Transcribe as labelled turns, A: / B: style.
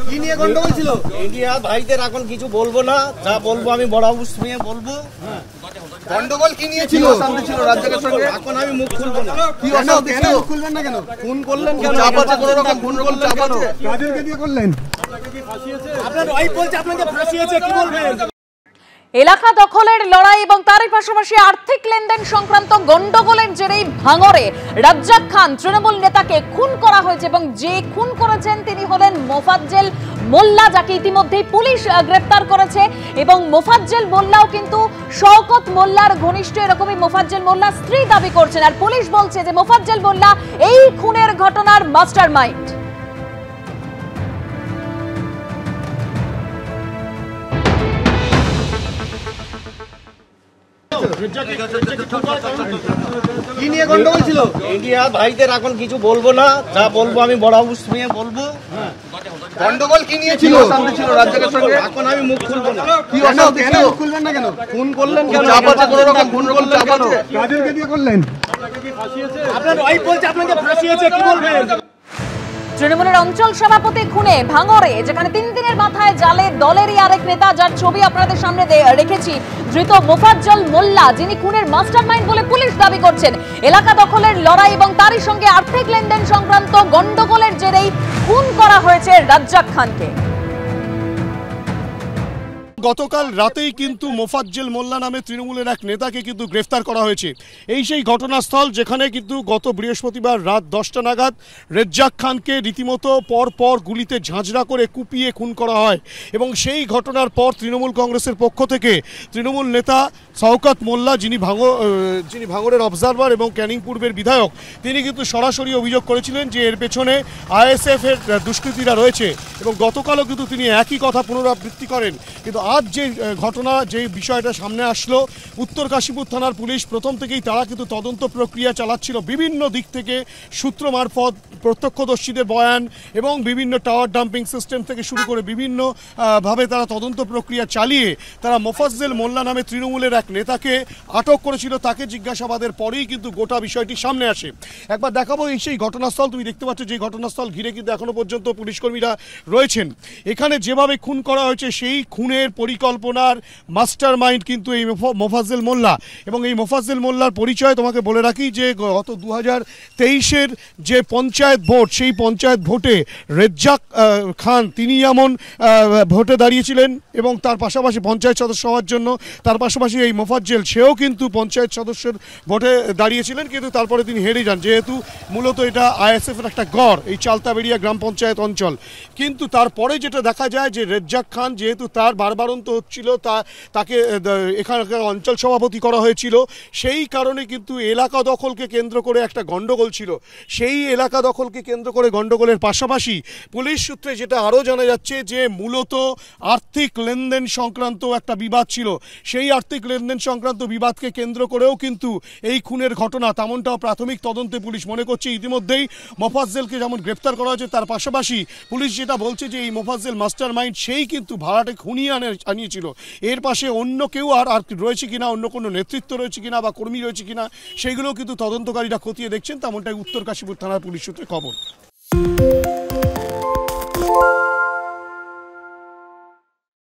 A: কি নিয়ে গন্ডগোল ছিল? ইন্ডিয়া ভাইদের এখন কিছু বলবো না, যা বলবো আমি বড় হাউস নিয়ে বলবো।
B: গন্ডগোল কি নিয়ে ছিল? শান্তি ছিল রাজ্যের সঙ্গে।
A: এখন আমি মুখ খুলবো না।
B: কি অশান্তি ছিল?
A: মুখ খুলবেন না কেন? ফোন করলেন কেন?
B: চাপ আছে, কোনো রকম ফোন করলেন কেন?
A: কাদেরকে দিয়ে করলেন? আপনার ওয়াইফ বলছে আপনাকে ফাঁসিয়েছে, কি বলবেন?
C: এলাকা দখলের লড়াই এবং তারই পাশাপাশি আর্থিক লেনদেন সংক্রান্ত গন্ডগোলের জেরেই ভাঙড়ে রাজ্জাক খান তৃণমূল নেতাকে খুন করা হয়েছে এবং যে খুন করেছেন তিনি হলেন মোফাজ্জেল মোল্লা, যাকে ইতিমধ্যেই পুলিশ গ্রেপ্তার করেছে। এবং মোফাজ্জেল মোল্লাও কিন্তু শওকত মোল্লার ঘনিষ্ঠ, এরকমই মোফাজ্জেল মোল্লা স্ত্রী দাবি করছেন। আর পুলিশ বলছে যে মোফাজ্জেল মোল্লা এই খুনের ঘটনার মাস্টারমাইন্ড।
A: কি নিয়ে গন্ডগোল ছিল? ইন্ডিয়া ভাইদের এখন কিছু বলবো না, যা বলবো আমি বড় হাউস নিয়ে বলবো।
B: গন্ডগোল কি নিয়ে ছিল? শান্তি ছিল রাজ্যের সঙ্গে।
A: এখন আমি মুখ খুলবো না।
B: কি অশান্তি ছিল?
A: মুখ খুলবেন না কেন? ফোন করলেন কেন?
B: চাপ আছে, কোনো রকম ফোন করলেন কেন?
A: কাদেরকে দিয়ে করলেন? আপনার ওয়াইফ বলছে আপনাকে ফাঁসিয়েছে, কি বলবেন?
C: তৃণমূলের অঞ্চল সভাপতি খুনে ভাঙড়ে, যেখানে 3 দিনের মাথায় জালে দলেরই আরেক নেতা, যার ছবি আপনাদের সামনে রেখেছি, ধৃত মোফাজ্জল মোল্লা, যিনি খুনের মাস্টারমাইন্ড বলে পুলিশ দাবি করছেন। এলাকা দখলের লড়াই এবং তারই সঙ্গে আর্থিক লেনদেন সংক্রান্ত গন্ডগোলের জেরেই খুন করা হয়েছে রাজ্জাক খানকে।
D: গতকাল রাতেই কিন্তু মোফাজ্জেল মোল্লা নামে তৃণমূলের এক নেতাকে কিন্তু গ্রেফতার করা হয়েছে। এই সেই ঘটনাস্থল যেখানে কিন্তু গত বৃহস্পতিবার রাত 10টা নাগাদ রাজ্জাক খানকে রীতিমতো পর গুলিতে ঝাঁঝরা করে কুপিয়ে খুন করা হয়। এবং সেই ঘটনার পর তৃণমূল কংগ্রেসের পক্ষ থেকে তৃণমূল নেতা শওকত মোল্লা, যিনি ভাঙড়ের অবজারভার এবং ক্যানিং পূর্বের বিধায়ক, তিনি কিন্তু সরাসরি অভিযোগ করেছিলেন যে এর পেছনে আইএসএফ এর দুষ্কৃতীরা রয়েছে। এবং গতকালও কিন্তু তিনি একই কথা পুনরাবৃত্তি করেন। কিন্তু আজ যে ঘটনা, যে বিষয়টা সামনে আসলো, উত্তর কাশীপুর থানার পুলিশ প্রথম থেকেই তারা কিন্তু তদন্ত প্রক্রিয়া চালাচ্ছিল বিভিন্ন দিক থেকে, সূত্র মারফত, প্রত্যক্ষদর্শীদের বয়ান এবং বিভিন্ন টাওয়ার ডাম্পিং সিস্টেম থেকে শুরু করে বিভিন্ন ভাবে তারা তদন্ত প্রক্রিয়া চালিয়ে তারা মোফাজ্জেল মোল্লা নামে তৃণমূলের এক নেতাকে আটক করেছিল। তাকে জিজ্ঞাসাবাদের পরেই কিন্তু গোটা বিষয়টি সামনে আসে। একবার দেখাবো এই সেই ঘটনাস্থল। তুমি দেখতে পাচ্ছ যে ঘটনাস্থল ঘিরে কিন্তু এখনো পর্যন্ত পুলিশকর্মীরা রয়েছেন। এখানে যেভাবে খুন করা হয়েছে, সেই খুনের পরিকল্পনার মাস্টার মাইন্ড কিন্তু এই মোফাজ্জেল মোল্লা। এবং এই মোফাজ্জেল মোল্লার পরিচয় তোমাকে বলে রাখি যে গত 2023-এর যে পঞ্চায়েত ভোট, সেই পঞ্চায়েত ভোটে রাজ্জাক খান তিনি এমন ভোটে দাঁড়িয়েছিলেন এবং তার পাশাপাশি পঞ্চায়েত সদস্য হওয়ার জন্য, তার পাশাপাশি এই মোফাজ্জেল সেও কিন্তু পঞ্চায়েত সদস্যের ভোটে দাঁড়িয়েছিলেন, কিন্তু তারপরে তিনি হেরে যান, যেহেতু মূলত এটা আইএসএফের একটা গড়, এই চালতাবেড়িয়া গ্রাম পঞ্চায়েত অঞ্চল। কিন্তু তারপরে যেটা দেখা যায় যে রাজ্জাক খান, যেহেতু তার বারবারন্ত হচ্ছিল, তাকে এখানকার অঞ্চল সভাপতি করা হয়েছিল, সেই কারণে কিন্তু এলাকা দখলকে কেন্দ্র করে একটা গণ্ডগোল ছিল। সেই এলাকা দখলকে কেন্দ্র করে গণ্ডগোলের পাশাপাশি পুলিশ সূত্রে যেটা আরও জানা যাচ্ছে যে মূলত আর্থিক লেনদেন সংক্রান্ত একটা বিবাদ ছিল। সেই আর্থিক লেনদেন সংক্রান্ত বিবাদকে কেন্দ্র করেও কিন্তু এই খুনের ঘটনা, তেমনটাও প্রাথমিক তদন্তে পুলিশ মনে করছে। ইতিমধ্যেই মোফাজ্জেলকে যেমন গ্রেপ্তার করা হয়েছে, তার পাশাপাশি পুলিশ যেটা বলছে যে এই মোফাজ্জেল মাস্টার মাইন্ড, সেই কিন্তু ভাড়াটে খুনিয়ে আনিয়েছিল। এর পাশে অন্য কেউ আর রয়েছে কিনা, অন্য কোনো নেতৃত্ব রয়েছে কিনা বা কর্মী রয়েছে কিনা, সেইগুলোও কিন্তু তদন্তকারীরা খতিয়ে দেখছেন, তেমনটাই উত্তর কাশীপুর থানার পুলিশ সূত্রে খবর।